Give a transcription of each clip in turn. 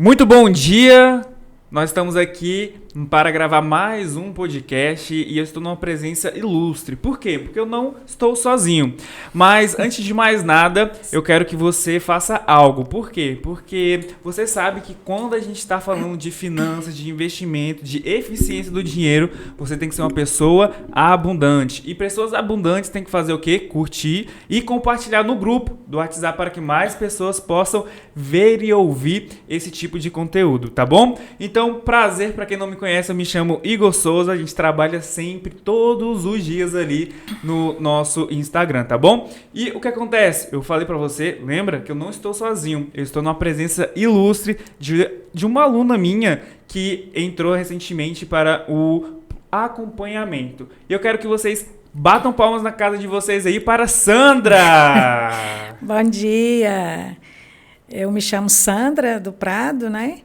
Muito bom dia! Nós estamos aqui para gravar mais um podcast e eu estou numa presença ilustre. Por quê? Porque eu não estou sozinho. Mas antes de mais nada, eu quero que você faça algo. Por quê? Porque você sabe que quando a gente está falando de finanças, de investimento, de eficiência do dinheiro, você tem que ser uma pessoa abundante. E pessoas abundantes têm que fazer o quê? Curtir e compartilhar no grupo do WhatsApp para que mais pessoas possam ver e ouvir esse tipo de conteúdo, tá bom? Então, prazer, para quem não me conhece, eu me chamo Igor Souza, a gente trabalha sempre, todos os dias ali no nosso Instagram, tá bom? E o que acontece? Eu falei para você, lembra que eu não estou sozinho, eu estou numa presença ilustre de uma aluna minha que entrou recentemente para o acompanhamento. E eu quero que vocês batam palmas na casa de vocês aí para Sandra! Bom dia! Eu me chamo Sandra do Prado, né?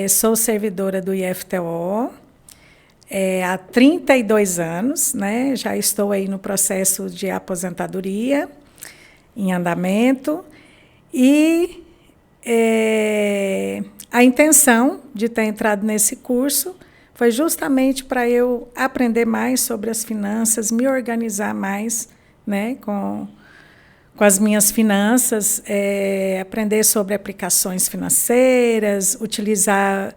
Sou servidora do IFTO há 32 anos, né? Já estou aí no processo de aposentadoria, em andamento. E a intenção de ter entrado nesse curso foi justamente para eu aprender mais sobre as finanças, me organizar mais, né, com as minhas finanças, aprender sobre aplicações financeiras, utilizar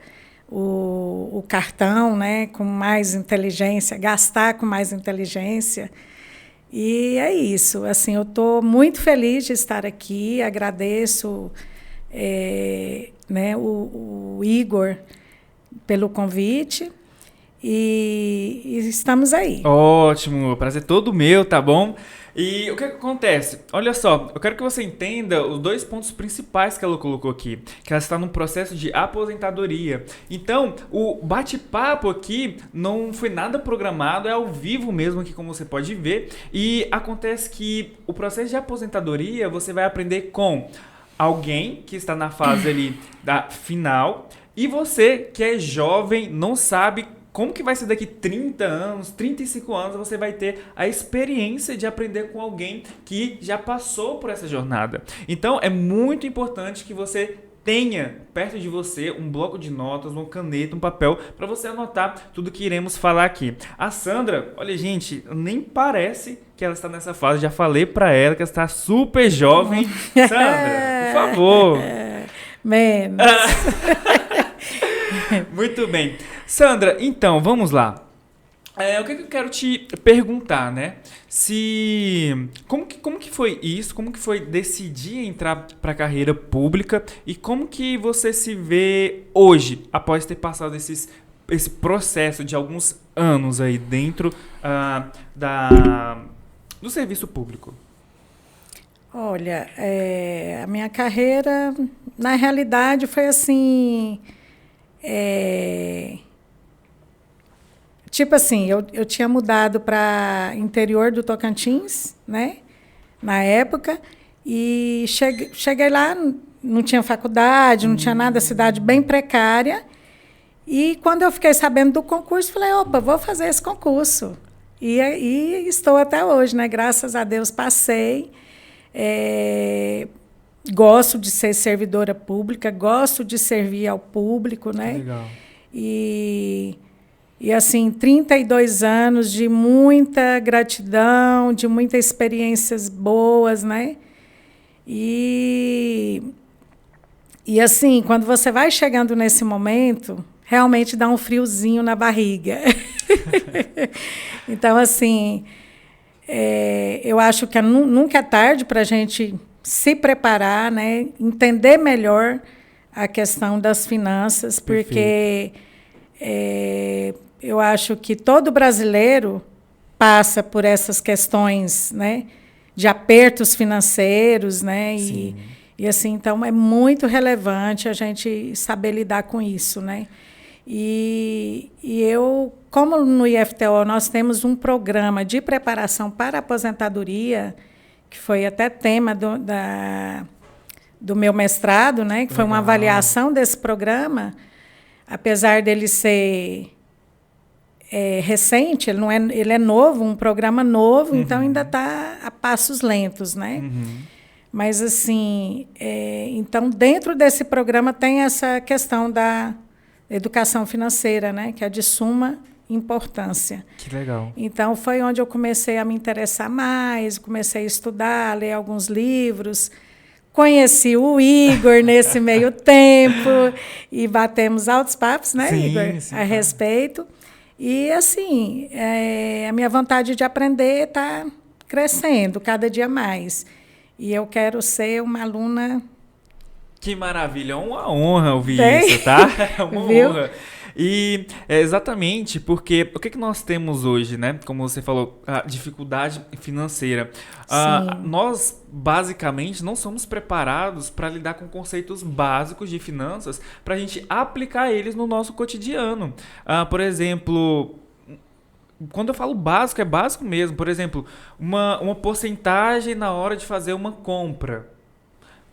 o cartão, né, com mais inteligência, gastar com mais inteligência. E é isso. Assim, eu estou muito feliz de estar aqui, agradeço né, o Igor pelo convite e estamos aí. Ótimo, o prazer todo meu, tá bom? E o que acontece? Olha só, eu quero que você entenda os dois pontos principais que ela colocou aqui. Que ela está num processo de aposentadoria. Então, o bate-papo aqui não foi nada programado, é ao vivo mesmo aqui, como você pode ver. E acontece que o processo de aposentadoria você vai aprender com alguém que está na fase ali da final. E você que é jovem, não sabe como que vai ser daqui 30 anos, 35 anos, você vai ter a experiência de aprender com alguém que já passou por essa jornada. Então, é muito importante que você tenha perto de você um bloco de notas, uma caneta, um papel, para você anotar tudo que iremos falar aqui. A Sandra, olha gente, nem parece que ela está nessa fase, já falei para ela que ela está super jovem. Sandra, por favor. Menos. Muito bem. Sandra, então, vamos lá. O que eu quero te perguntar, né? Como que foi isso? Como que foi decidir entrar para a carreira pública? E como que você se vê hoje, após ter passado esse processo de alguns anos aí dentro do serviço público? Olha, a minha carreira, na realidade, foi assim... Tipo assim, eu tinha mudado para interior do Tocantins, né, na época, e cheguei lá, não tinha faculdade, não tinha nada, cidade bem precária, e quando eu fiquei sabendo do concurso, falei, opa, vou fazer esse concurso. E estou até hoje, né, graças a Deus passei, gosto de ser servidora pública, gosto de servir ao público, né? Legal. E assim, 32 anos de muita gratidão, de muitas experiências boas, né? E assim, quando você vai chegando nesse momento, realmente dá um friozinho na barriga. Então, assim, eu acho que nunca é tarde para a gente se preparar, né? Entender melhor a questão das finanças, porque eu acho que todo brasileiro passa por essas questões, né, de apertos financeiros, né? E assim, então é muito relevante a gente saber lidar com isso, né? E eu, como no IFTO nós temos um programa de preparação para a aposentadoria, que foi até tema do meu mestrado, né? Que foi uma avaliação desse programa, apesar dele ser recente, ele é novo, um programa novo, então ainda está a passos lentos, né? Mas, assim, então, dentro desse programa tem essa questão da educação financeira, né? Que é de suma importância. Que legal. Então, foi onde eu comecei a me interessar mais, comecei a estudar, a ler alguns livros. Conheci o Igor nesse meio tempo e batemos altos papos, né, sim, Igor? Sim, a respeito. E, assim, a minha vontade de aprender está crescendo cada dia mais. E eu quero ser uma aluna... Que maravilha, é uma honra ouvir Bem, isso, tá? É uma viu? honra. E é exatamente porque o que nós temos hoje, né? Como você falou, a dificuldade financeira. Nós, basicamente, não somos preparados para lidar com conceitos básicos de finanças para a gente aplicar eles no nosso cotidiano. Por exemplo... Quando eu falo básico, é básico mesmo. Por exemplo, uma porcentagem na hora de fazer uma compra.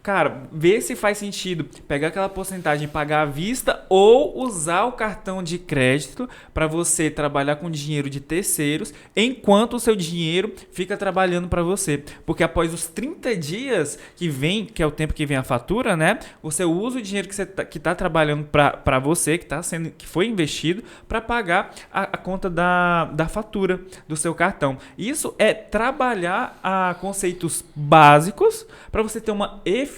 Cara, vê se faz sentido pegar aquela porcentagem e pagar à vista ou usar o cartão de crédito para você trabalhar com dinheiro de terceiros enquanto o seu dinheiro fica trabalhando para você. Porque após os 30 dias que é o tempo que vem a fatura, né? Você usa o dinheiro que tá trabalhando para você, que foi investido, para pagar a conta da fatura do seu cartão. Isso é trabalhar a conceitos básicos para você ter uma eficiência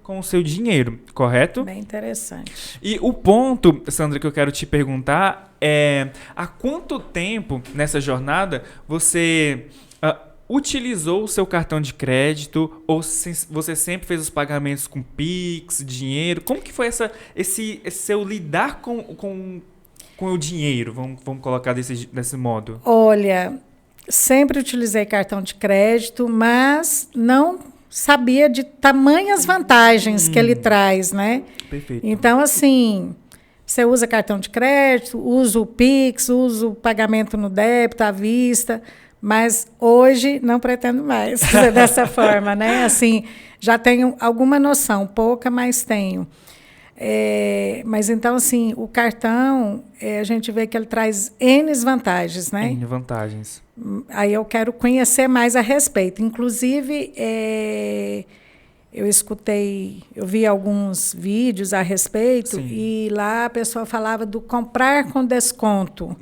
com o seu dinheiro, correto? Bem interessante. E o ponto, Sandra, que eu quero te perguntar é: há quanto tempo nessa jornada você utilizou o seu cartão de crédito ou você sempre fez os pagamentos com Pix, dinheiro? Como que foi esse seu lidar com o dinheiro? Vamos colocar desse modo. Olha, sempre utilizei cartão de crédito, mas não sabia de tamanhas vantagens que ele traz, né? Perfeito. Então, assim, você usa cartão de crédito, usa o Pix, usa o pagamento no débito, à vista, mas hoje não pretendo mais fazer dessa forma, né? Assim, já tenho alguma noção, pouca, mas tenho. Mas então, assim, o cartão, a gente vê que ele traz N vantagens, né? N vantagens. Aí eu quero conhecer mais a respeito. Inclusive, eu vi alguns vídeos a respeito. Sim. E lá a pessoa falava do comprar com desconto.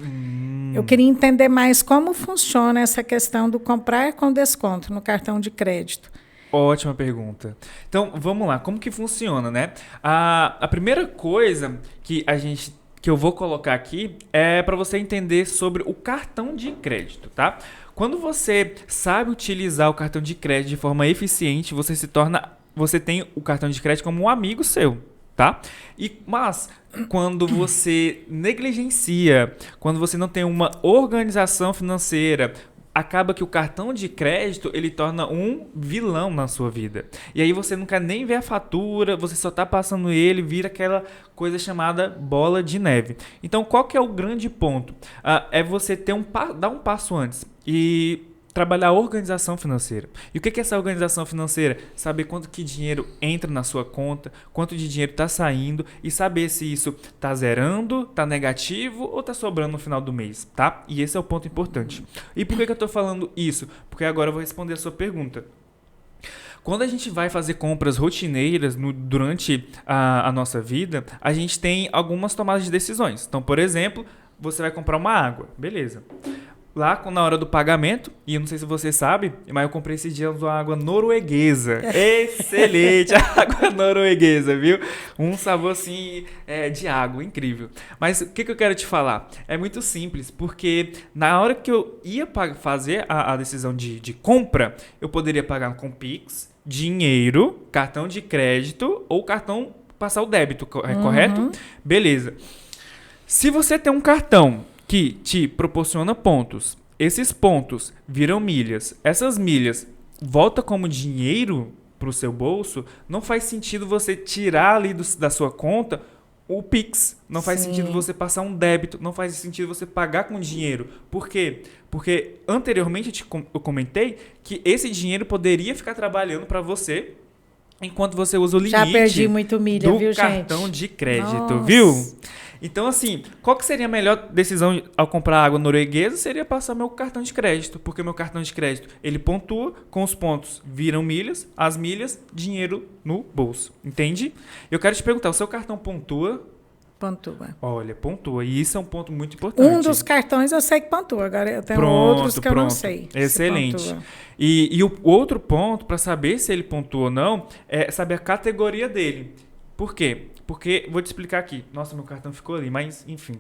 Eu queria entender mais como funciona essa questão do comprar com desconto no cartão de crédito. Ótima pergunta. Então, vamos lá. Como que funciona, né? A primeira coisa que eu vou colocar aqui é para você entender sobre o cartão de crédito, tá? Quando você sabe utilizar o cartão de crédito de forma eficiente, você tem o cartão de crédito como um amigo seu, tá? Mas quando você negligencia, quando você não tem uma organização financeira, acaba que o cartão de crédito, ele torna um vilão na sua vida. E aí você não quer nem ver a fatura, você só está passando ele, vira aquela coisa chamada bola de neve. Então, qual que é o grande ponto? É você dar um passo antes e trabalhar a organização financeira. E o que é essa organização financeira? Saber quanto que dinheiro entra na sua conta, quanto de dinheiro está saindo e saber se isso está zerando, está negativo ou está sobrando no final do mês, tá? E esse é o ponto importante. E por que eu estou falando isso? Porque agora eu vou responder a sua pergunta. Quando a gente vai fazer compras rotineiras durante a nossa vida, a gente tem algumas tomadas de decisões. Então, por exemplo, você vai comprar uma água, beleza. Lá na hora do pagamento, e eu não sei se você sabe, mas eu comprei esses dias uma água norueguesa. Excelente, água norueguesa, viu? Um sabor assim de água, incrível. Mas o que eu quero te falar? É muito simples, porque na hora que eu ia fazer a decisão de compra, eu poderia pagar com Pix, dinheiro, cartão de crédito ou cartão passar o débito, correto? Beleza. Se você tem um cartão que te proporciona pontos, esses pontos viram milhas, essas milhas voltam como dinheiro para o seu bolso, não faz sentido você tirar ali da sua conta o Pix, não faz sentido você passar um débito, não faz sentido você pagar com dinheiro. Por quê? Porque anteriormente eu comentei que esse dinheiro poderia ficar trabalhando para você enquanto você usa o limite já perdi muito milha, do viu, cartão gente? de crédito, Nossa. viu? Então, assim, qual que seria a melhor decisão ao comprar água norueguesa? Seria passar meu cartão de crédito, porque meu cartão de crédito, ele pontua, com os pontos viram milhas, as milhas, dinheiro no bolso, entende? Eu quero te perguntar, o seu cartão pontua? Pontua. Olha, pontua, e isso é um ponto muito importante. Um dos cartões eu sei que pontua, agora eu tenho outros que eu não sei. Excelente. E o outro ponto, para saber se ele pontua ou não, é saber a categoria dele. Por quê? Porque, vou te explicar aqui. Nossa, meu cartão ficou ali, mas enfim.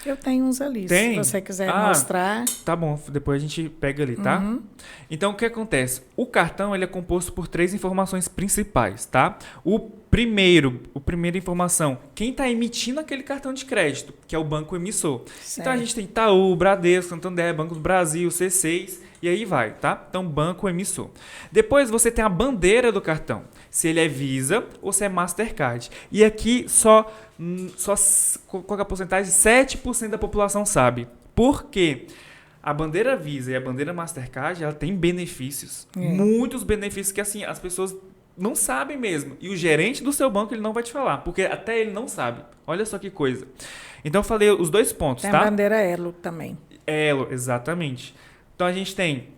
Eu tenho uns ali, Tem? se você quiser mostrar. Tá bom, depois a gente pega ali, tá? Uhum. Então, o que acontece? O cartão ele é composto por 3 informações principais, tá? A primeira informação, quem está emitindo aquele cartão de crédito, que é o banco emissor. Certo. Então, a gente tem Itaú, Bradesco, Santander, Banco do Brasil, C6, e aí vai, tá? Então, banco emissor. Depois, você tem a bandeira do cartão, se ele é Visa ou se é Mastercard. E aqui, qual é a porcentagem? 7% da população sabe. Por quê? A bandeira Visa e a bandeira Mastercard, ela tem benefícios. Muitos benefícios que, assim, as pessoas não sabem mesmo. E o gerente do seu banco, ele não vai te falar, porque até ele não sabe. Olha só que coisa. Então, eu falei os 2 pontos, tem tá? a bandeira Elo também. Elo, exatamente. Então, a gente tem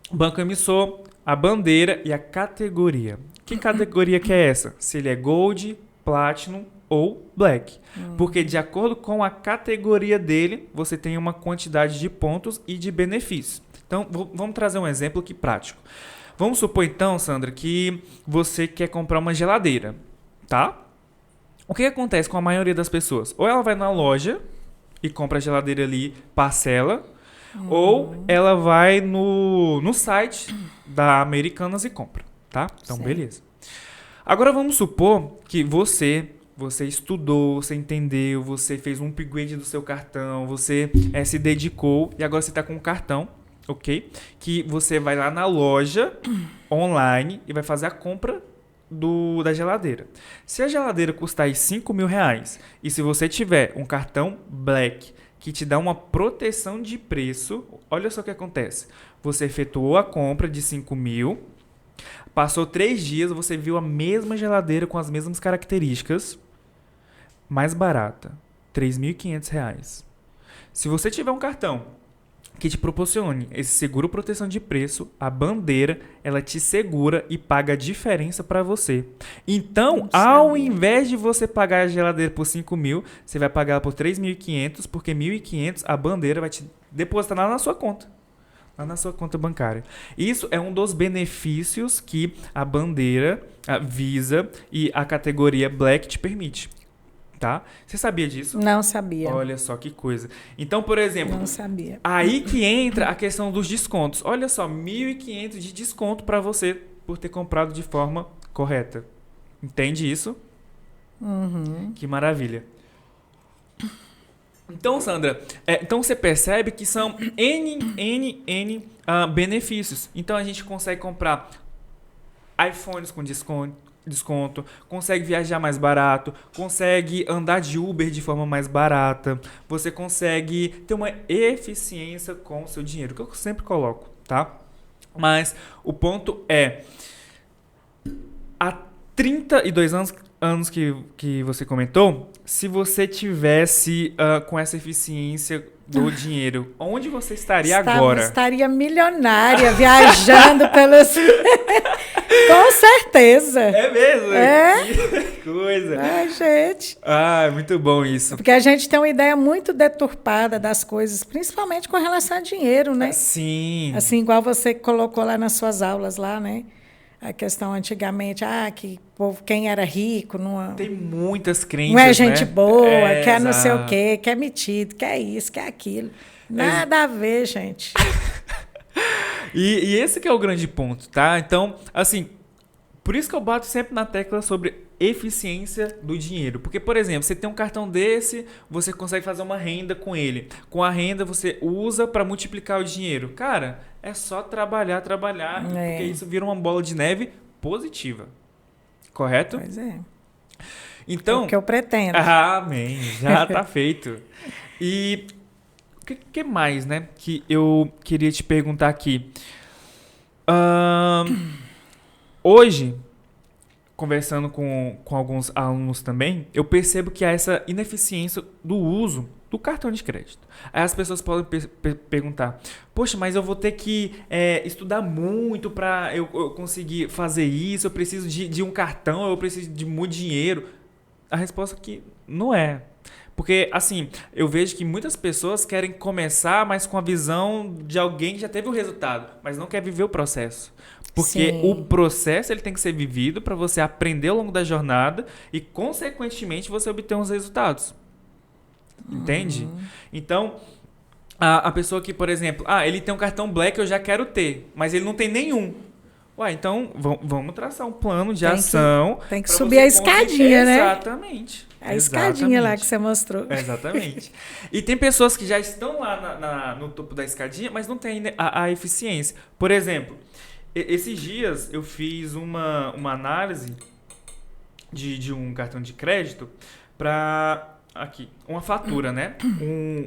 banco emissor, a bandeira e a categoria. Que categoria que é essa? Se ele é Gold, Platinum ou Black. Porque de acordo com a categoria dele, você tem uma quantidade de pontos e de benefícios. Então, vamos trazer um exemplo aqui prático. Vamos supor então, Sandra, que você quer comprar uma geladeira, tá? O que acontece com a maioria das pessoas? Ou ela vai na loja e compra a geladeira ali, parcela, ou ela vai no site da Americanas e compra, tá? Então, Certo. beleza. Agora vamos supor que você estudou, você entendeu, você fez um upgrade do seu cartão, você se dedicou e agora você está com um cartão, ok? Que você vai lá na loja online e vai fazer a compra da geladeira. Se a geladeira custar aí R$5.000 e se você tiver um cartão Black que te dá uma proteção de preço, olha só o que acontece. Você efetuou a compra de 5.000, passou 3 dias, você viu a mesma geladeira com as mesmas características, mais barata, R$3.500. Se você tiver um cartão que te proporcione esse seguro proteção de preço, a bandeira, ela te segura e paga a diferença para você. Então, ao invés de você pagar a geladeira por 5.000, você vai pagar ela por 3.500, porque 1.500 a bandeira vai te depositar lá na sua conta. Lá na sua conta bancária. Isso é um dos benefícios que a bandeira, a Visa e a categoria Black te permite. Tá? Você sabia disso? Não sabia. Olha só que coisa. Então, por exemplo, Não sabia. aí que entra a questão dos descontos. Olha só, 1.500 de desconto para você por ter comprado de forma correta. Entende isso? Uhum. Que maravilha. Então, Sandra, então você percebe que são N benefícios. Então, a gente consegue comprar iPhones com desconto, consegue viajar mais barato, consegue andar de Uber de forma mais barata, você consegue ter uma eficiência com o seu dinheiro, que eu sempre coloco, tá? Mas o ponto é, há 32 anos que você comentou, se você tivesse com essa eficiência do dinheiro, onde você estaria agora? Estaria milionária, viajando pelos... Com certeza. É mesmo? É? Que coisa. Ai, gente. Ah, muito bom isso. Porque a gente tem uma ideia muito deturpada das coisas, principalmente com relação a dinheiro, né? Sim. Assim, igual você colocou lá nas suas aulas lá, né? A questão antigamente, que povo, quem era rico não... Tem muitas crenças, não é gente né? boa, quer não sei o exato. quê, quer metido, quer isso, quer aquilo. Nada a ver, gente. E esse que é o grande ponto, tá? Então, assim, por isso que eu bato sempre na tecla sobre eficiência do dinheiro. Porque, por exemplo, você tem um cartão desse, você consegue fazer uma renda com ele. Com a renda, você usa para multiplicar o dinheiro. Cara, é só trabalhar, porque isso vira uma bola de neve positiva. Correto? Pois é. Então, É o que eu pretendo. Amém. Já tá feito. E o que mais, né? Que eu queria te perguntar aqui. Hoje, conversando com alguns alunos também, eu percebo que há essa ineficiência do uso do cartão de crédito. Aí as pessoas podem perguntar, poxa, mas eu vou ter que estudar muito para eu conseguir fazer isso, eu preciso de um cartão, eu preciso de muito dinheiro. A resposta aqui não é. Porque, assim, eu vejo que muitas pessoas querem começar, mas com a visão de alguém que já teve o resultado, mas não quer viver o processo. Porque Sim. o processo ele tem que ser vivido para você aprender ao longo da jornada e, consequentemente, você obter uns resultados. Entende? Então, a pessoa que, por exemplo, ele tem um cartão Black, eu já quero ter, mas ele não tem nenhum. Ué, então vamos traçar um plano de ação. Tem que subir a escadinha, né? Exatamente. A escadinha lá que você mostrou. Exatamente. E tem pessoas que já estão lá no topo da escadinha, mas não tem a eficiência. Por exemplo, esses dias eu fiz uma análise de um cartão de crédito para... Aqui, uma fatura, né?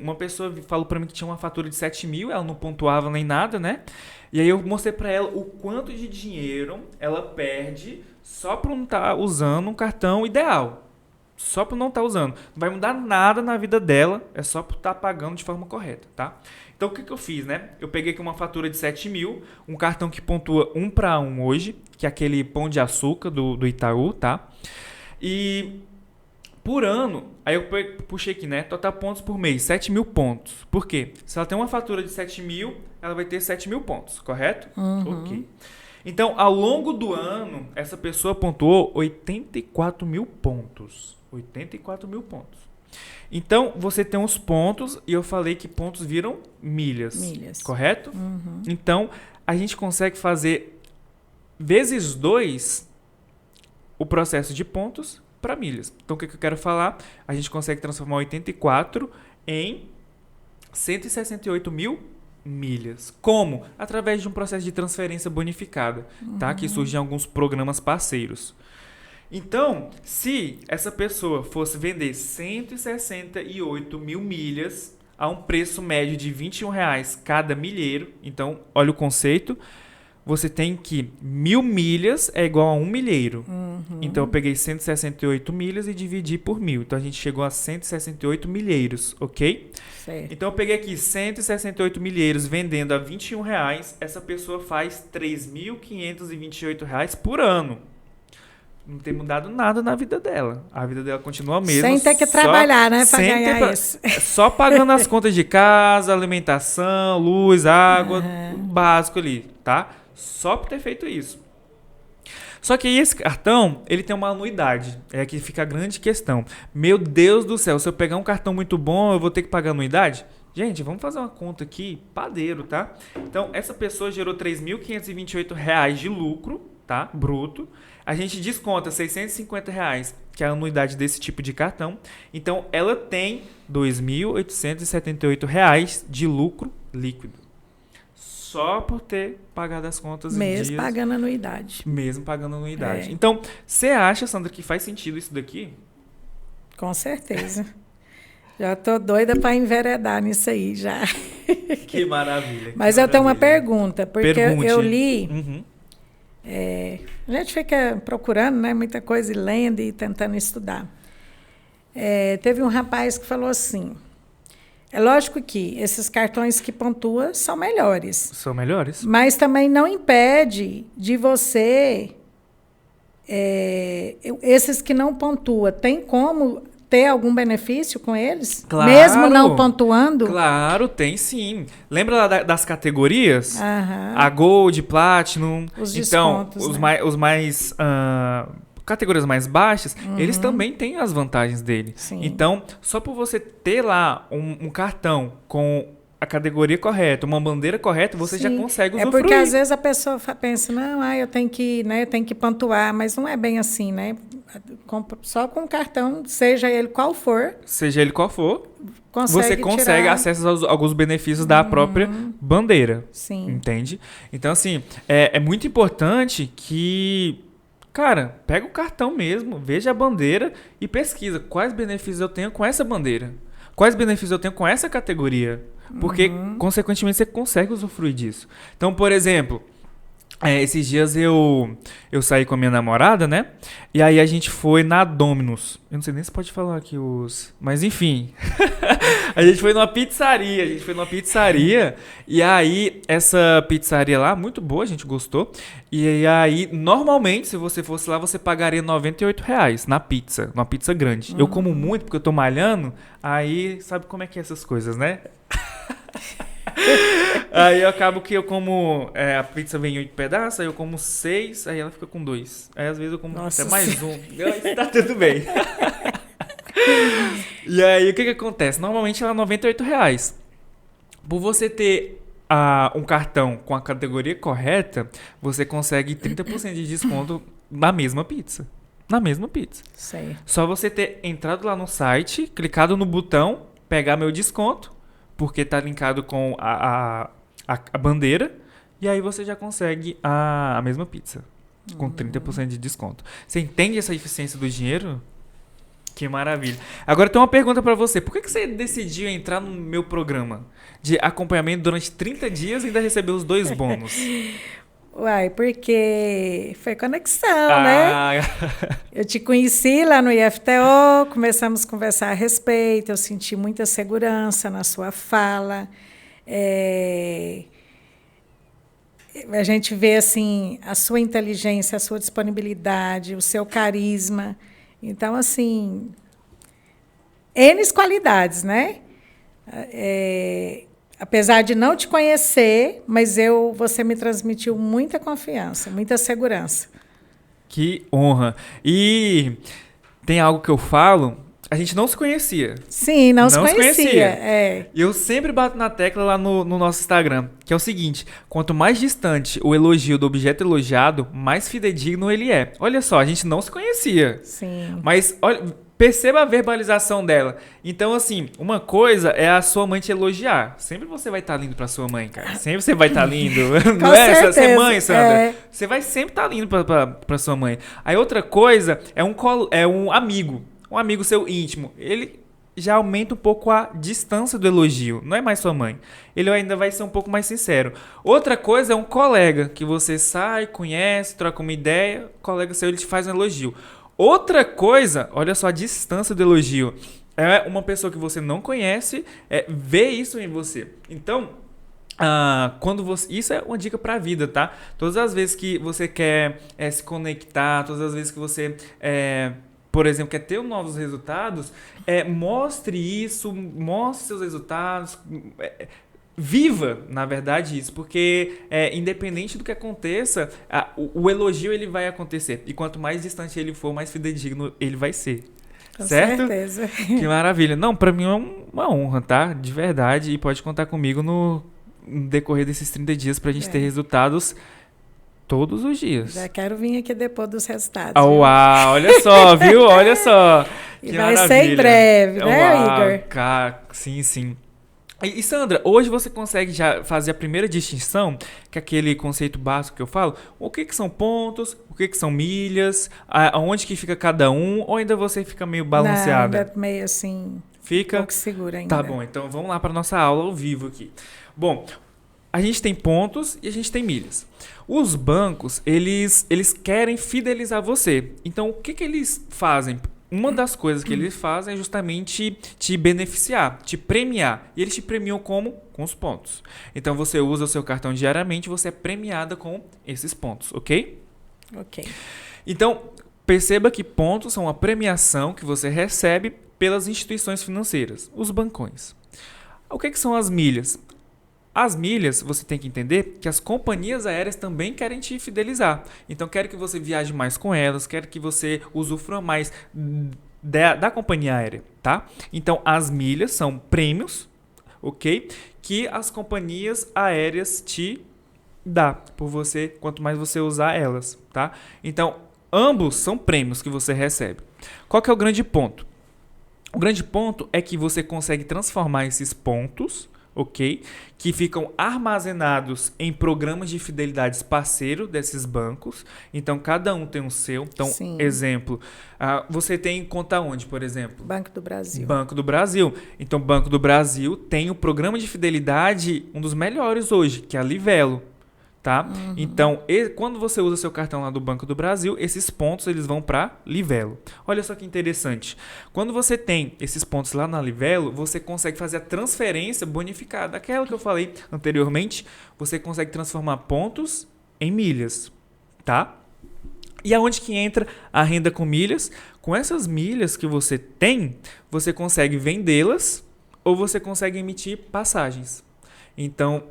Uma pessoa falou pra mim que tinha uma fatura de 7 mil, ela não pontuava nem nada, né? E aí eu mostrei pra ela o quanto de dinheiro ela perde só por não estar usando um cartão ideal. Só por não estar usando. Não vai mudar nada na vida dela, é só por estar pagando de forma correta, tá? Então o que eu fiz, né? Eu peguei aqui uma fatura de 7 mil, um cartão que pontua 1 para 1 hoje, que é aquele pão de açúcar do Itaú, tá? E... por ano, aí eu puxei aqui, né? Total pontos por mês, 7 mil pontos. Por quê? Se ela tem uma fatura de 7 mil, ela vai ter 7 mil pontos, correto? Ok. Então, ao longo do ano, essa pessoa pontuou 84 mil pontos. 84 mil pontos. Então, você tem os pontos, e eu falei que pontos viram milhas. Correto? Então, a gente consegue fazer vezes 2 o processo de pontos para milhas. Então, o que eu quero falar? A gente consegue transformar 84 em 168 mil milhas. Como? Através de um processo de transferência bonificada, tá? Que surge em alguns programas parceiros. Então, se essa pessoa fosse vender 168 mil milhas a um preço médio de R$21 cada milheiro, então, olha o conceito, você tem que 1.000 milhas é igual a 1 milheiro. Então, eu peguei 168 milhas e dividi por 1.000. Então, a gente chegou a 168 milheiros, ok? Certo. Então, eu peguei aqui 168 milheiros vendendo a R$21. Essa pessoa faz R$3.528 por ano. Não tem mudado nada na vida dela. A vida dela continua a mesma. Sem ter que trabalhar, né? Pra ganhar isso. Só pagando as contas de casa, alimentação, luz, água, o básico ali, tá? Só por ter feito isso. Só que aí esse cartão, ele tem uma anuidade. É aqui que fica a grande questão. Meu Deus do céu, se eu pegar um cartão muito bom, eu vou ter que pagar anuidade? Gente, vamos fazer uma conta aqui, padeiro, tá? Então, essa pessoa gerou R$3.528 de lucro, tá? Bruto. A gente desconta R$650, que é a anuidade desse tipo de cartão. Então, ela tem R$2.878 de lucro líquido. Só por ter pagado as contas em dias. Mesmo pagando anuidade. Mesmo pagando anuidade. Então, você acha, Sandra, que faz sentido isso daqui? Com certeza. Já tô doida para enveredar nisso aí já. Que maravilha. Mas eu tenho uma pergunta, porque eu li... a gente fica procurando, né, muita coisa e lendo e tentando estudar. Teve um rapaz que falou assim... É lógico que esses cartões que pontuam são melhores. São melhores. Mas também não impede de você... esses que não pontuam, tem como ter algum benefício com eles? Claro, mesmo não pontuando? Claro, tem sim. Lembra lá das categorias? Aham. A Gold, Platinum. Os então, descontos, os mais categorias mais baixas, eles também têm as vantagens dele. Sim. Então, só por você ter lá um cartão com a categoria correta, uma bandeira correta, você já consegue usufruir. É porque às vezes a pessoa pensa, não, eu tenho que pontuar, mas não é bem assim, né? Só com o cartão, seja ele qual for. Seja ele qual for, você consegue acesso a alguns benefícios da própria bandeira. Sim. Entende? Então, assim, é muito importante que... Cara, pega o cartão mesmo, veja a bandeira e pesquisa quais benefícios eu tenho com essa bandeira. Quais benefícios eu tenho com essa categoria. Porque, consequentemente, você consegue usufruir disso. Então, por exemplo, Esses dias eu saí com a minha namorada, né? E aí a gente foi na Domino's. Eu não sei nem se pode falar aqui os... Mas enfim. A gente foi numa pizzaria. E aí, essa pizzaria lá, muito boa, a gente gostou. E aí, normalmente, se você fosse lá, você pagaria R$ 98 na pizza. Uma pizza grande. Eu como muito porque eu tô malhando. Aí, sabe como é que é essas coisas, né? Aí eu acabo que eu como a pizza vem em 8 pedaços, aí eu como 6, aí ela fica com 2. Aí às vezes eu como até mais um. Aí tá tudo bem. E aí o que acontece? Normalmente ela é R$ 98. Por você ter um cartão com a categoria correta, você consegue 30% de desconto na mesma pizza. Na mesma pizza. Sei. Só você ter entrado lá no site, clicado no botão, pegar meu desconto, porque tá linkado com a bandeira, e aí você já consegue a mesma pizza, com 30% de desconto. Você entende essa eficiência do dinheiro? Que maravilha. Agora tem uma pergunta pra você. Por que você decidiu entrar no meu programa de acompanhamento durante 30 dias e ainda receber os 2 bônus? Uai, porque foi conexão, né? Eu te conheci lá no IFTO, começamos a conversar a respeito, eu senti muita segurança na sua fala. A gente vê, assim, a sua inteligência, a sua disponibilidade, o seu carisma. Então, assim, N qualidades, né? Apesar de não te conhecer, mas você me transmitiu muita confiança, muita segurança. Que honra. E tem algo que eu falo, a gente não se conhecia. Sim, não se conhecia. E eu sempre bato na tecla lá no nosso Instagram, que é o seguinte: quanto mais distante o elogio do objeto elogiado, mais fidedigno ele é. Olha só, a gente não se conhecia. Sim. Mas olha, perceba a verbalização dela. Então, assim, uma coisa é a sua mãe te elogiar. Sempre você vai estar lindo pra sua mãe, cara. Sempre você vai estar lindo. Não é? Você é mãe, Sandra? Você vai sempre estar lindo pra sua mãe. Aí outra coisa é um amigo. Um amigo seu íntimo. Ele já aumenta um pouco a distância do elogio. Não é mais sua mãe. Ele ainda vai ser um pouco mais sincero. Outra coisa é um colega que você sai, conhece, troca uma ideia. O colega seu, ele te faz um elogio. Outra coisa, olha só a distância do elogio. É uma pessoa que você não conhece, vê isso em você. Então, isso é uma dica pra vida, tá? Todas as vezes que você quer se conectar, todas as vezes que você, por exemplo, quer ter novos resultados, mostre isso, mostre seus resultados. Viva, na verdade, isso, porque independente do que aconteça, o elogio ele vai acontecer. E quanto mais distante ele for, mais fidedigno ele vai ser. Com certo? certeza. Que maravilha. Não, pra mim é uma honra, tá? De verdade. E pode contar comigo no decorrer desses 30 dias pra gente ter resultados todos os dias. Já quero vir aqui depois dos resultados. Uau, olha só, viu? Olha só. E que vai ser em breve, né, Igor? Cara, sim. E Sandra, hoje você consegue já fazer a primeira distinção, que é aquele conceito básico que eu falo? O que são pontos, o que são milhas, aonde que fica cada um, ou ainda você fica meio balanceada? Não, ainda meio assim, fica? Um pouco segura ainda. Tá bom, então vamos lá para nossa aula ao vivo aqui. Bom, a gente tem pontos e a gente tem milhas. Os bancos, eles querem fidelizar você. Então, o que eles fazem? Uma das coisas que eles fazem é justamente te beneficiar, te premiar. E eles te premiam como? Com os pontos. Então, você usa o seu cartão diariamente, você é premiada com esses pontos, ok? Ok. Então, perceba que pontos são a premiação que você recebe pelas instituições financeiras, os bancões. O que são as milhas? As milhas, você tem que entender que as companhias aéreas também querem te fidelizar. Então, querem que você viaje mais com elas, querem que você usufrua mais da companhia aérea, tá? Então, as milhas são prêmios, ok? Que as companhias aéreas te dão por você, quanto mais você usar elas, tá? Então, ambos são prêmios que você recebe. Qual que é o grande ponto? O grande ponto é que você consegue transformar esses pontos, ok? Que ficam armazenados em programas de fidelidades parceiro desses bancos. Então, cada um tem o seu. Então, Sim. Exemplo, você tem conta onde, por exemplo? Banco do Brasil. Banco do Brasil. Então, Banco do Brasil tem o programa de fidelidade, um dos melhores hoje, que é a Livelo. tá? Então, quando você usa seu cartão lá do Banco do Brasil, esses pontos eles vão para Livelo. Olha só que interessante. Quando você tem esses pontos lá na Livelo, você consegue fazer a transferência bonificada. Aquela que eu falei anteriormente, você consegue transformar pontos em milhas, tá? E aonde que entra a renda com milhas? Com essas milhas que você tem, você consegue vendê-las ou você consegue emitir passagens. Então,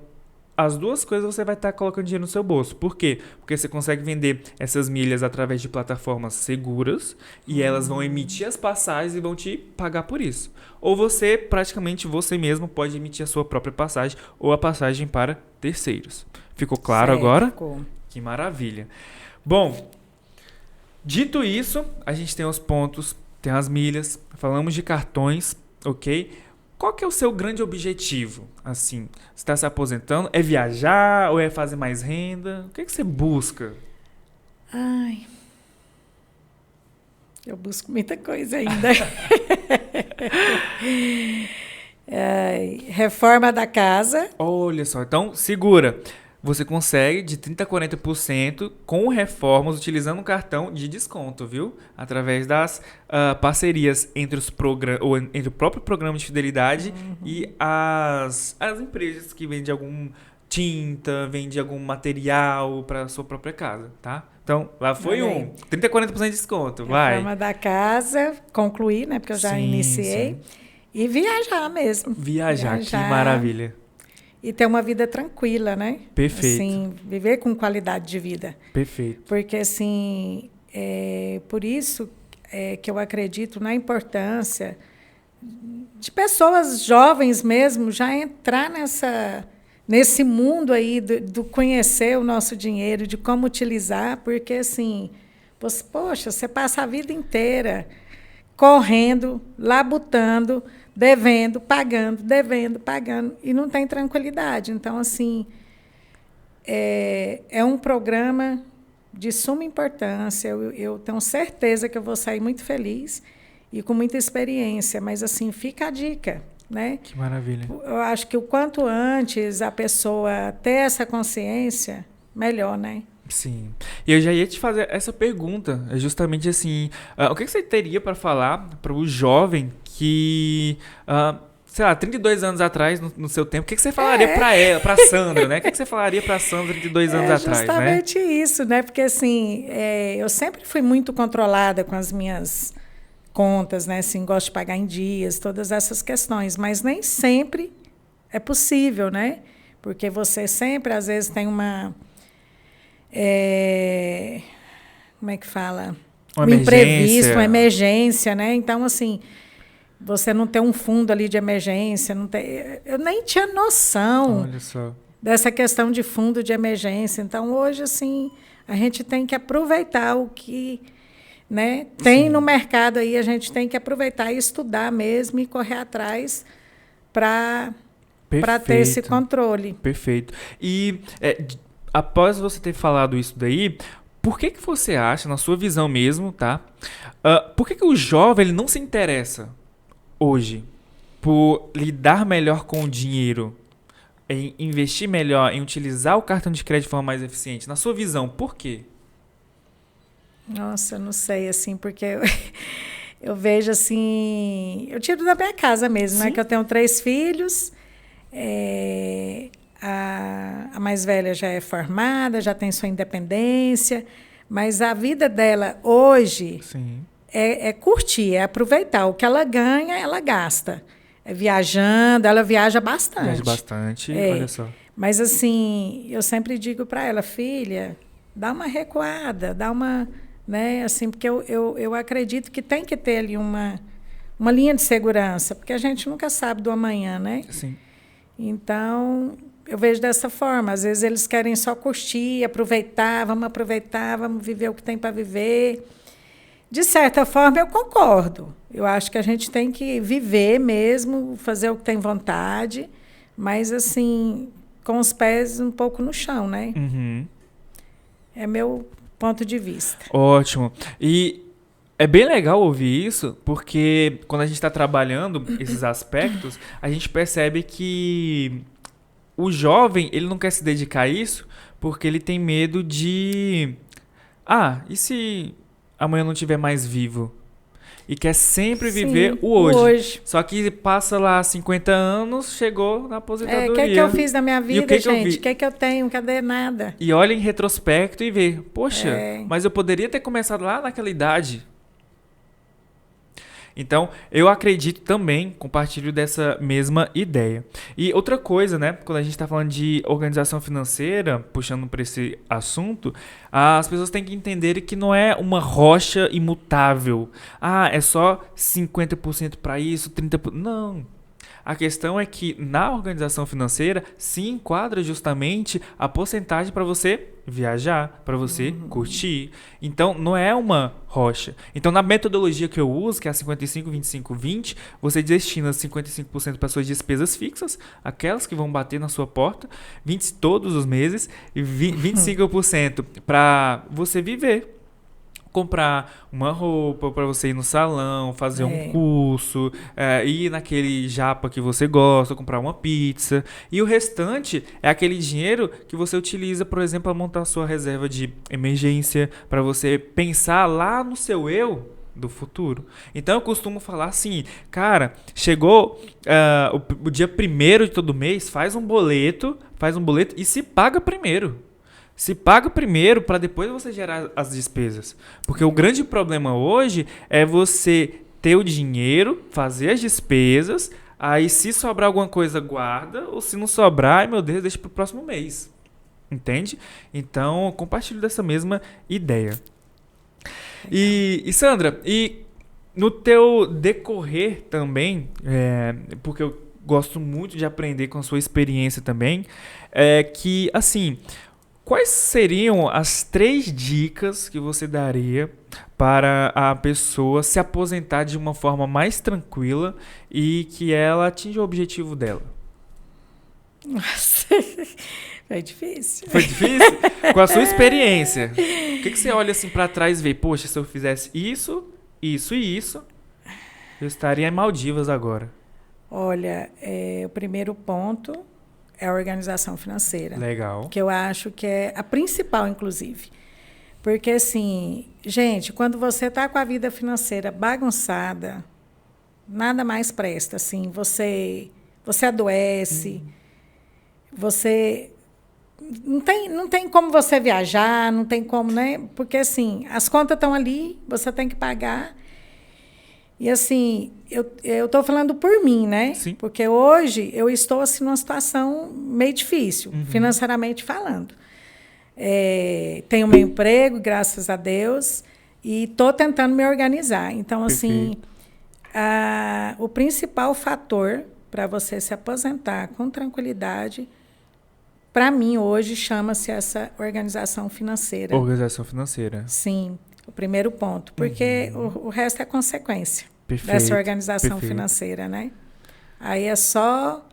as duas coisas você vai estar colocando dinheiro no seu bolso. Por quê? Porque você consegue vender essas milhas através de plataformas seguras e elas vão emitir as passagens e vão te pagar por isso. Ou você, praticamente você mesmo, pode emitir a sua própria passagem ou a passagem para terceiros. Ficou claro agora? Ficou. Que maravilha. Bom, dito isso, a gente tem os pontos, tem as milhas, falamos de cartões, ok? Qual que é o seu grande objetivo? Assim, você está se aposentando? É viajar ou é fazer mais renda? O que você busca? Ai, eu busco muita coisa ainda. Reforma da casa. Olha só, então segura. Você consegue de 30% a 40% com reformas utilizando um cartão de desconto, viu? Através das parcerias entre entre o próprio programa de fidelidade e as empresas que vendem algum tinta, vendem algum material para sua própria casa, tá? Então, lá foi 30% a 40% de desconto, vai. Reforma da casa, concluir, né? Porque eu já iniciei. Sim. E viajar mesmo. Viajar, que maravilha. E ter uma vida tranquila, né? Perfeito. Assim, viver com qualidade de vida. Perfeito. Porque, assim, por isso que eu acredito na importância de pessoas jovens mesmo já entrar nesse mundo aí do conhecer o nosso dinheiro, de como utilizar, porque, assim, você passa a vida inteira correndo, labutando, devendo, pagando, e não tem tranquilidade. Então, assim, é um programa de suma importância. Eu tenho certeza que eu vou sair muito feliz e com muita experiência, mas, assim, fica a dica, né? Que maravilha. Eu acho que o quanto antes a pessoa ter essa consciência, melhor, né? Sim. E eu já ia te fazer essa pergunta, justamente assim, o que você teria para falar para o jovem que, sei lá, 32 anos atrás, no seu tempo, o que você falaria para ela, para Sandra, né? O que você falaria para Sandra 32 anos atrás, né? Justamente isso, né? Porque, assim, eu sempre fui muito controlada com as minhas contas, né? Assim, gosto de pagar em dias, todas essas questões, mas nem sempre é possível, né? Porque você sempre, às vezes, tem como é que fala? Um imprevisto, uma emergência, né? Então, assim, você não tem um fundo ali de emergência, não tem, eu nem tinha noção dessa questão de fundo de emergência. Então, hoje, assim, a gente tem que aproveitar o que, né, tem no mercado aí, a gente tem que aproveitar e estudar mesmo e correr atrás para ter esse controle. Perfeito. E após você ter falado isso daí, por que você acha, na sua visão mesmo, tá? Por que o jovem ele não se interessa hoje por lidar melhor com o dinheiro, em investir melhor, em utilizar o cartão de crédito de forma mais eficiente? Na sua visão, por quê? Nossa, eu não sei, assim, porque eu vejo, assim... Eu tiro da minha casa mesmo, né? Que eu tenho 3 filhos, a mais velha já é formada, já tem sua independência, mas a vida dela hoje é curtir, é aproveitar. O que ela ganha, ela gasta. Viajando, ela viaja bastante. Viaja bastante, olha só. Mas, assim, eu sempre digo para ela, filha, dá uma recuada, dá uma... Né, assim, porque eu acredito que tem que ter ali uma linha de segurança, porque a gente nunca sabe do amanhã, né? Sim. Então, eu vejo dessa forma. Às vezes eles querem só curtir, aproveitar, vamos viver o que tem para viver. De certa forma, eu concordo. Eu acho que a gente tem que viver mesmo, fazer o que tem vontade, mas, assim, com os pés um pouco no chão, né? Uhum. É meu ponto de vista. Ótimo. E é bem legal ouvir isso, porque quando a gente está trabalhando esses aspectos, a gente percebe que o jovem ele não quer se dedicar a isso porque ele tem medo de... e se amanhã não estiver mais vivo? E quer sempre viver o hoje. Só que passa lá 50 anos, chegou na aposentadoria. O que é que eu fiz na minha vida, gente? O que é que eu tenho? Cadê nada? E olha em retrospecto e vê, poxa, mas eu poderia ter começado lá naquela idade. Então, eu acredito também, compartilho dessa mesma ideia. E outra coisa, né? Quando a gente está falando de organização financeira, puxando para esse assunto, as pessoas têm que entender que não é uma rocha imutável. É só 50% para isso, 30%. Não. A questão é que na organização financeira se enquadra justamente a porcentagem para você viajar, para você curtir. Então, não é uma rocha. Então, na metodologia que eu uso, que é a 55, 25, 20, você destina 55% para suas despesas fixas, aquelas que vão bater na sua porta, 20% todos os meses, e 25% para você viver. Comprar uma roupa para você ir no salão, fazer um curso, ir naquele japa que você gosta, comprar uma pizza. E o restante é aquele dinheiro que você utiliza, por exemplo, para montar a sua reserva de emergência, para você pensar lá no seu eu do futuro. Então eu costumo falar assim, cara, chegou o dia 1º de todo mês, faz um boleto e se paga primeiro. Se paga primeiro para depois você gerar as despesas. Porque o grande problema hoje é você ter o dinheiro, fazer as despesas, aí se sobrar alguma coisa guarda, ou se não sobrar, meu Deus, deixa para o próximo mês. Entende? Então, eu compartilho dessa mesma ideia. E Sandra, e no teu decorrer também, porque eu gosto muito de aprender com a sua experiência também, que assim... Quais seriam as 3 dicas que você daria para a pessoa se aposentar de uma forma mais tranquila e que ela atinja o objetivo dela? Nossa, foi difícil. Foi difícil? Com a sua experiência, o que você olha assim para trás e vê? Poxa, se eu fizesse isso, isso e isso, eu estaria em Maldivas agora. Olha, o primeiro ponto... é a organização financeira. Legal. Que eu acho que é a principal, inclusive. Porque, assim, gente, quando você está com a vida financeira bagunçada, nada mais presta. Assim, você adoece, você... Não tem como você viajar, não tem como, né? Porque, assim, as contas estão ali, você tem que pagar. E, assim, eu estou falando por mim, né? Sim. Porque hoje eu estou, assim, numa situação meio difícil, financeiramente falando. Tenho meu emprego, graças a Deus, e estou tentando me organizar. Então, assim, o principal fator para você se aposentar com tranquilidade, para mim, hoje, chama-se essa organização financeira. Organização financeira. Sim, o primeiro ponto. Porque o resto é consequência dessa organização financeira, né? Aí é só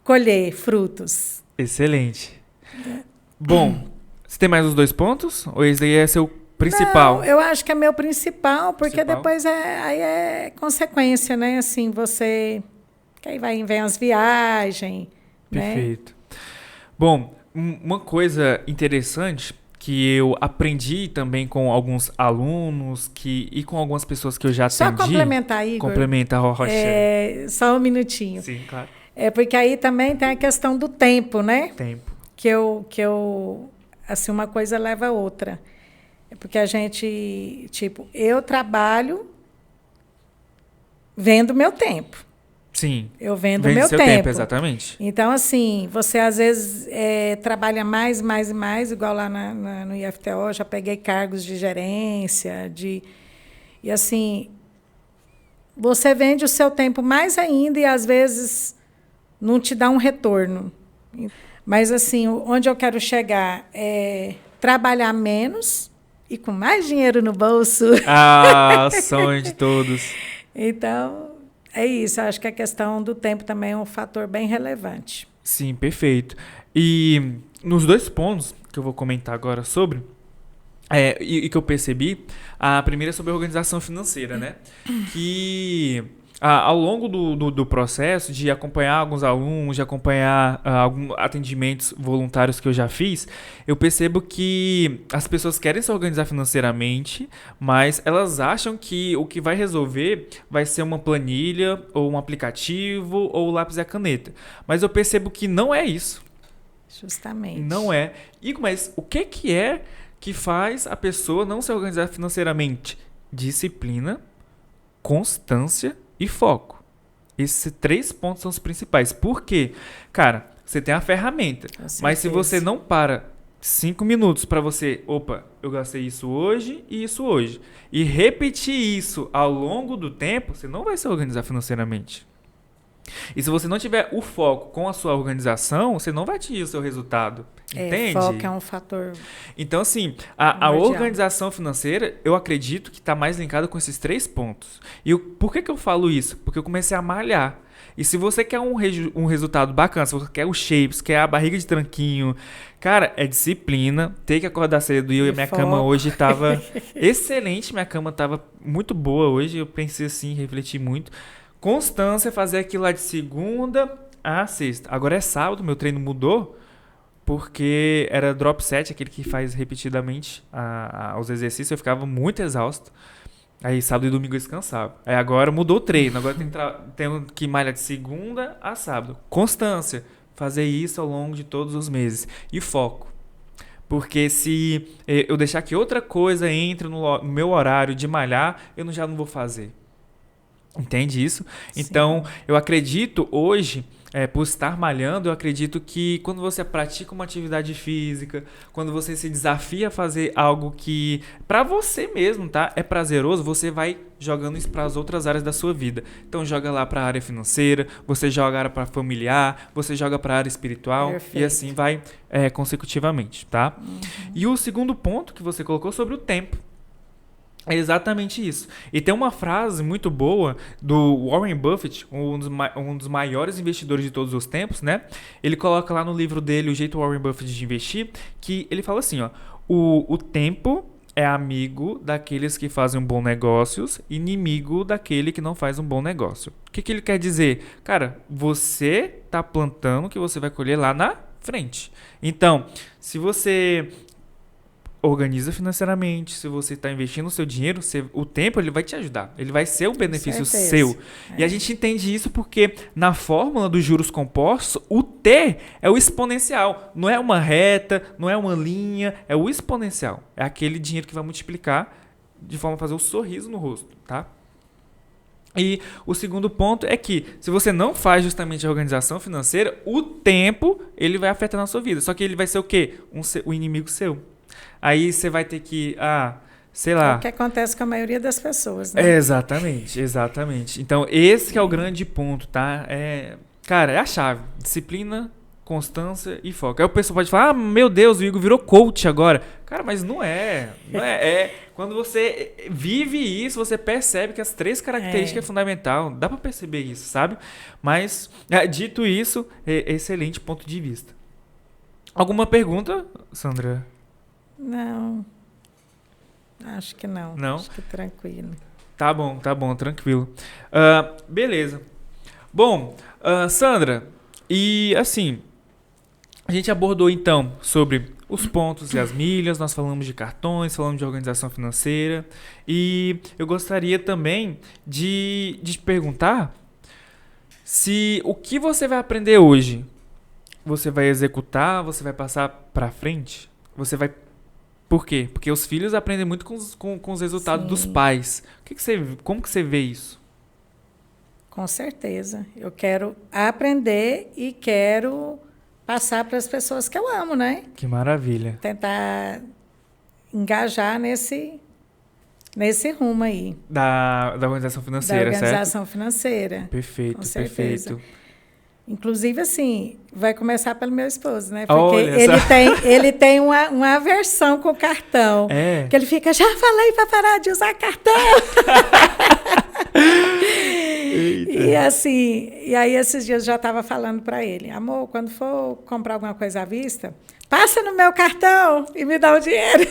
colher frutos. Excelente. Bom, você tem mais os 2 pontos? Ou esse aí é seu principal? Não, eu acho que é meu principal, porque depois aí é consequência, né? Assim, que aí vem as viagens, Perfeito. Né? Bom, uma coisa interessante que eu aprendi também com alguns alunos e com algumas pessoas que eu já atendi. Só complementar, Igor. Complementa, Rochelle. Só um minutinho. Sim, claro. Porque aí também tem a questão do tempo, né? Tempo. Que eu assim, uma coisa leva a outra. Porque a gente, tipo, eu trabalho vendo meu tempo. Sim. Eu vendo meu seu tempo. Exatamente. Então, assim, você às vezes trabalha mais, igual lá no IFTO, já peguei cargos de gerência, e assim, você vende o seu tempo mais ainda e às vezes não te dá um retorno. Mas, assim, onde eu quero chegar é trabalhar menos e com mais dinheiro no bolso. Sonho de todos. Então... é isso, acho que a questão do tempo também é um fator bem relevante. Sim, perfeito. E nos 2 pontos que eu vou comentar agora sobre, e que eu percebi, a primeira é sobre a organização financeira, né? Que ao longo do processo de acompanhar alguns alunos, de acompanhar alguns atendimentos voluntários que eu já fiz, eu percebo que as pessoas querem se organizar financeiramente, mas elas acham que o que vai resolver vai ser uma planilha, ou um aplicativo, ou o lápis e a caneta. Mas eu percebo que não é isso. Justamente. Não é. Mas o que é que faz a pessoa não se organizar financeiramente? Disciplina, constância e foco. Esses 3 pontos são os principais. Por quê? Cara, você tem a ferramenta, mas se você não para 5 minutos para você, eu gastei isso hoje e isso hoje, e repetir isso ao longo do tempo, você não vai se organizar financeiramente. E se você não tiver o foco com a sua organização, você não vai atingir o seu resultado. Entende? Foco é um fator. Então, assim, a organização financeira, eu acredito que está mais linkada com esses 3 pontos. E por que eu falo isso? Porque eu comecei a malhar. E se você quer um resultado bacana, se você quer o shape, se quer a barriga de tranquinho, cara, é disciplina, ter que acordar cedo. E minha cama hoje estava excelente, minha cama estava muito boa hoje, eu pensei assim, refleti muito. Constância, fazer aquilo lá de segunda a sexta. Agora é sábado, meu treino mudou, porque era drop set, aquele que faz repetidamente os exercícios, eu ficava muito exausto. Aí sábado e domingo eu descansava. Aí agora mudou o treino, agora tenho que malhar de segunda a sábado. Constância, fazer isso ao longo de todos os meses. E foco. Porque se eu deixar que outra coisa entre no meu horário de malhar, eu já não vou fazer. Entende isso? Sim. Então, eu acredito hoje, por estar malhando, eu acredito que quando você pratica uma atividade física, quando você se desafia a fazer algo que, para você mesmo, tá? É prazeroso, você vai jogando isso para as outras áreas da sua vida. Então, joga lá para a área financeira, você joga para familiar, você joga para a área espiritual. Perfeito. E assim vai consecutivamente, tá? Uhum. E o segundo ponto que você colocou sobre o tempo. É exatamente isso. E tem uma frase muito boa do Warren Buffett, um dos maiores investidores de todos os tempos, né? Ele coloca lá no livro dele, O Jeito Warren Buffett de Investir, que ele fala assim, ó, o tempo é amigo daqueles que fazem bons negócios, inimigo daquele que não faz um bom negócio. O que ele quer dizer? Cara, você tá plantando o que você vai colher lá na frente. Então, se você organiza financeiramente, se você está investindo o seu dinheiro, o tempo ele vai te ajudar, ele vai ser um benefício seu. E a gente entende isso porque na fórmula dos juros compostos, o T é o exponencial, não é uma reta, não é uma linha, é o exponencial. É aquele dinheiro que vai multiplicar de forma a fazer um sorriso no rosto, tá? E o segundo ponto é que se você não faz justamente a organização financeira, o tempo ele vai afetar na sua vida, só que ele vai ser o quê? O inimigo seu. Aí você vai ter que, sei lá. É o que acontece com a maioria das pessoas, né? Exatamente. Então, esse que é o grande ponto, tá? Cara, é a chave. Disciplina, constância e foco. Aí o pessoal pode falar, meu Deus, o Igor virou coach agora. Cara, mas não é. Quando você vive isso, você percebe que as 3 características é fundamental. Dá pra perceber isso, sabe? Mas, dito isso, excelente ponto de vista. Alguma pergunta, Sandra? Não, acho que não. Não? Acho que tranquilo. Tá bom, tranquilo. Beleza. Bom, Sandra, e assim, a gente abordou então sobre os pontos e as milhas, nós falamos de cartões, falamos de organização financeira, e eu gostaria também de te perguntar se o que você vai aprender hoje, você vai executar, você vai passar para frente, você vai... Por quê? Porque os filhos aprendem muito com os resultados dos pais. Como que você vê isso? Com certeza. Eu quero aprender e quero passar para as pessoas que eu amo, né? Que maravilha. Tentar engajar nesse rumo aí. Da organização financeira, certo? Da organização financeira. Perfeito, perfeito. Inclusive, assim, vai começar pelo meu esposo, né? Porque ele tem uma aversão com o cartão. Que ele fica, já falei para parar de usar cartão. E assim, e aí esses dias eu já estava falando para ele, amor, quando for comprar alguma coisa à vista, passa no meu cartão e me dá o dinheiro.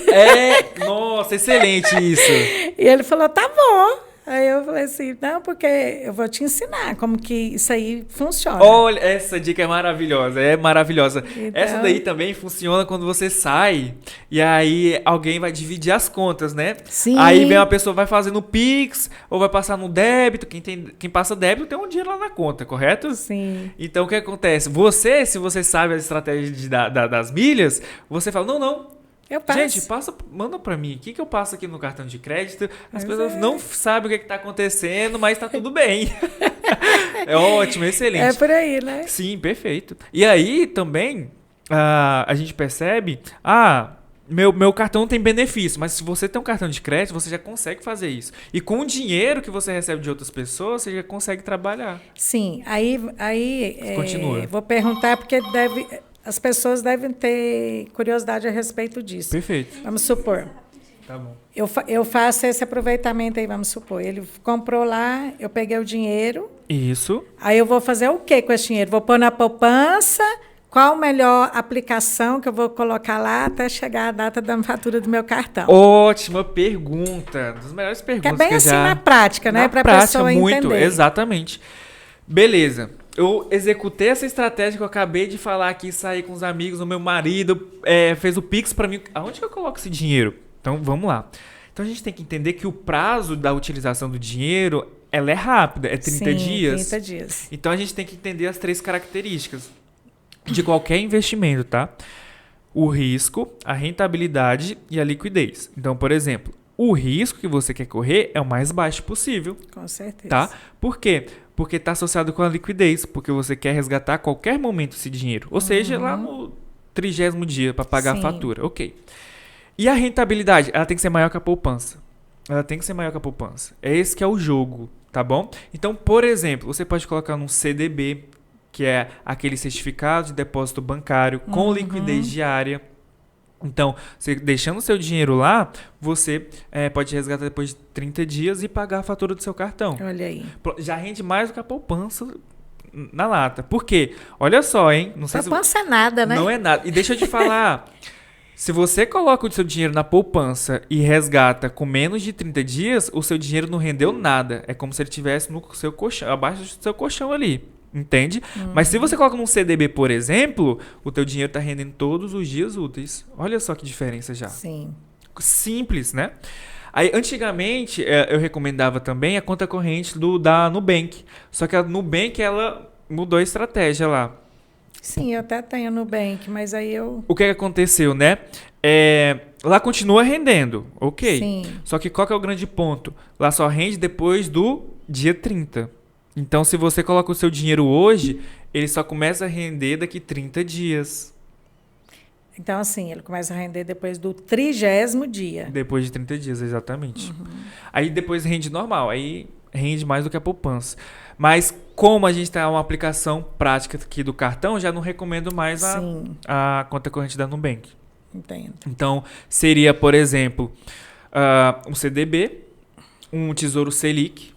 Nossa, excelente isso. E ele falou, tá bom. Aí eu falei assim, não, porque eu vou te ensinar como que isso aí funciona. Olha, essa dica é maravilhosa, é maravilhosa. Então, Essa daí também funciona quando você sai e aí alguém vai dividir as contas, né? sim. Aí vem uma pessoa, vai fazer no Pix ou vai passar no débito. Quem passa débito tem um dinheiro lá na conta, correto? Sim. Então o que acontece? Você, se você sabe a estratégia das milhas, você fala, não. Eu passo. Gente, manda pra mim. O que eu passo aqui no cartão de crédito? As Mas pessoas não sabem o que tá acontecendo, mas tá tudo bem. É ótimo, excelente. É por aí, né? Sim, perfeito. E aí também a gente percebe, meu cartão tem benefício, mas se você tem um cartão de crédito, você já consegue fazer isso. E com o dinheiro que você recebe de outras pessoas, você já consegue trabalhar. Sim, aí Continua. vou perguntar porque as pessoas devem ter curiosidade a respeito disso. Perfeito. Vamos supor, Tá bom. eu faço esse aproveitamento aí, vamos supor. Ele comprou lá, eu peguei o dinheiro, Isso. aí eu vou fazer o que com esse dinheiro? Vou pôr na poupança. Qual a melhor aplicação que eu vou colocar lá até chegar a data da fatura do meu cartão? Ótima pergunta. Das melhores perguntas Que é bem que assim já... na prática, né? Para a pessoa muito, entender. exatamente. Beleza. Eu executei essa estratégia que eu acabei de falar aqui, saí com os amigos, o meu marido fez o Pix pra mim. Aonde que eu coloco esse dinheiro? Então, vamos lá. Então, a gente tem que entender que o prazo da utilização do dinheiro, ela é rápida, é 30 Sim, dias. 30 dias. Então, a gente tem que entender as 3 características de qualquer investimento, tá? O risco, a rentabilidade e a liquidez. Então, por exemplo, o risco que você quer correr é o mais baixo possível. Com certeza. Tá? Por quê? Porque está associado com a liquidez, porque você quer resgatar a qualquer momento esse dinheiro. Ou seja, lá no 30º dia para pagar Sim. a fatura. Ok. E a rentabilidade? Ela tem que ser maior que a poupança. Ela tem que ser maior que a poupança. É esse que é o jogo, tá bom? Então, por exemplo, você pode colocar num CDB, que é aquele certificado de depósito bancário com liquidez diária. Então, você deixando o seu dinheiro lá, você pode resgatar depois de 30 dias e pagar a fatura do seu cartão. Olha aí. Já rende mais do que a poupança na lata. Por quê? Olha só, hein? Não sei Poupança é nada, né? Não é nada. E deixa eu te falar. Se você coloca o seu dinheiro na poupança e resgata com menos de 30 dias, o seu dinheiro não rendeu nada. É como se ele estivesse no seu colchão, abaixo do seu colchão ali. Entende? Mas se você coloca num CDB, por exemplo, o teu dinheiro está rendendo todos os dias úteis. Olha só que diferença já. Sim. Simples, né? Aí, antigamente, eu recomendava também a conta corrente da Nubank. Só que a Nubank, ela mudou a estratégia lá. Sim, eu até tenho Nubank, mas aí eu... O que aconteceu, né? Lá continua rendendo, ok. Sim. Só que qual que é o grande ponto? Lá só rende depois do dia 30. Então, se você coloca o seu dinheiro hoje, ele só começa a render daqui 30 dias. Então, assim, ele começa a render depois do 30º dia. Depois de 30 dias, exatamente. Aí depois rende normal, aí rende mais do que a poupança. Mas como a gente tem uma aplicação prática aqui do cartão, já não recomendo mais a conta corrente da Nubank. Entendo. Então, seria, por exemplo, um CDB, um Tesouro Selic,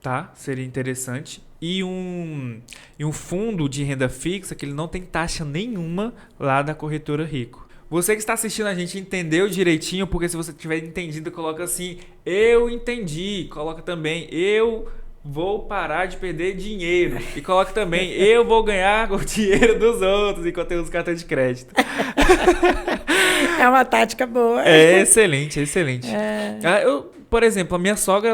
tá? Seria interessante. E um fundo de renda fixa que ele não tem taxa nenhuma lá da corretora Rico. Você que está assistindo a gente entendeu direitinho, porque se você tiver entendido, coloca assim, eu entendi. Coloca também, eu vou parar de perder dinheiro. E coloca também, eu vou ganhar o dinheiro dos outros enquanto eu uso cartão de crédito. É uma tática boa. É excelente, excelente. Por exemplo, a minha sogra,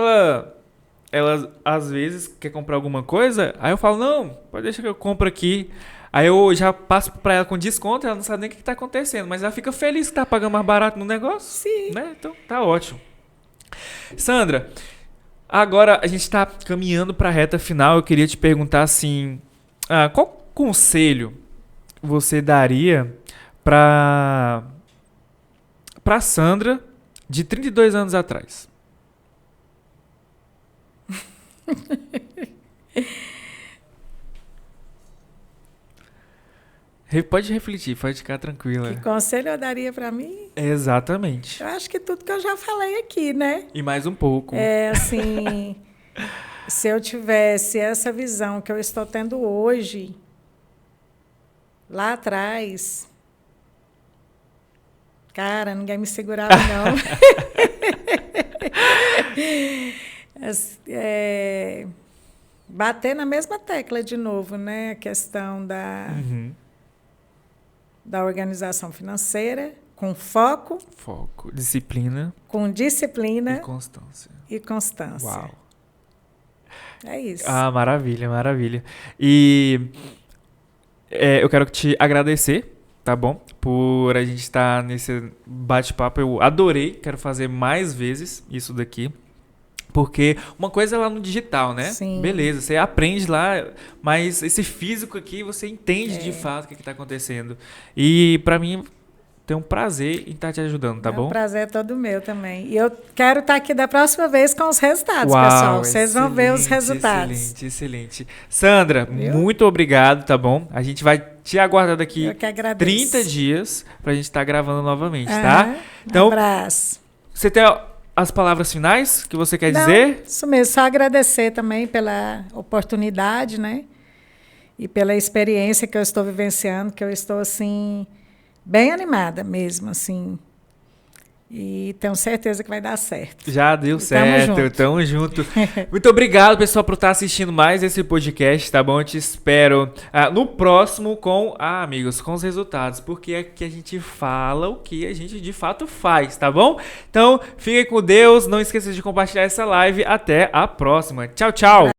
ela às vezes quer comprar alguma coisa, aí eu falo, não, pode deixar que eu compro aqui. Aí eu já passo pra ela com desconto, ela não sabe nem o que tá acontecendo, mas ela fica feliz que tá pagando mais barato no negócio. Sim. Né? Então tá ótimo. Sandra, agora a gente tá caminhando pra reta final, eu queria te perguntar assim, qual conselho você daria pra Sandra de 32 anos atrás? Pode refletir, pode ficar tranquila. Que conselho eu daria para mim? Exatamente. Eu acho que tudo que eu já falei aqui, né? E mais um pouco. Assim, se eu tivesse essa visão que eu estou tendo hoje, lá atrás, cara, ninguém me segurava, não. Bater na mesma tecla de novo, né? A questão da organização financeira, com foco. Foco, disciplina. Com disciplina. E constância. Uau. É isso. Ah, maravilha, maravilha. E eu quero te agradecer, tá bom? Por a gente estar nesse bate-papo. Eu adorei, quero fazer mais vezes isso daqui. Porque uma coisa é lá no digital, né? Sim. Beleza, você aprende lá, mas esse físico aqui você entende de fato o que está acontecendo. E para mim tem um prazer em estar te ajudando, tá bom? O prazer é todo meu também. E eu quero estar aqui da próxima vez com os resultados, Uau, pessoal. Vocês vão ver os resultados. Excelente, excelente. Sandra, muito obrigado, tá bom? A gente vai te aguardar daqui 30 dias pra gente estar gravando novamente, tá? Então, abraço. Você tem as palavras finais que você quer dizer? Isso mesmo, só agradecer também pela oportunidade, né? E pela experiência que eu estou vivenciando, que eu estou, assim, bem animada mesmo, assim. E tenho certeza que vai dar certo. Já deu certo, tamo junto. Muito obrigado, pessoal, por estar assistindo mais esse podcast, tá bom? Eu te espero no próximo com os resultados, porque aqui a gente fala o que a gente de fato faz, tá bom? Então, fiquem com Deus, não esqueça de compartilhar essa live. Até a próxima. Tchau, tchau!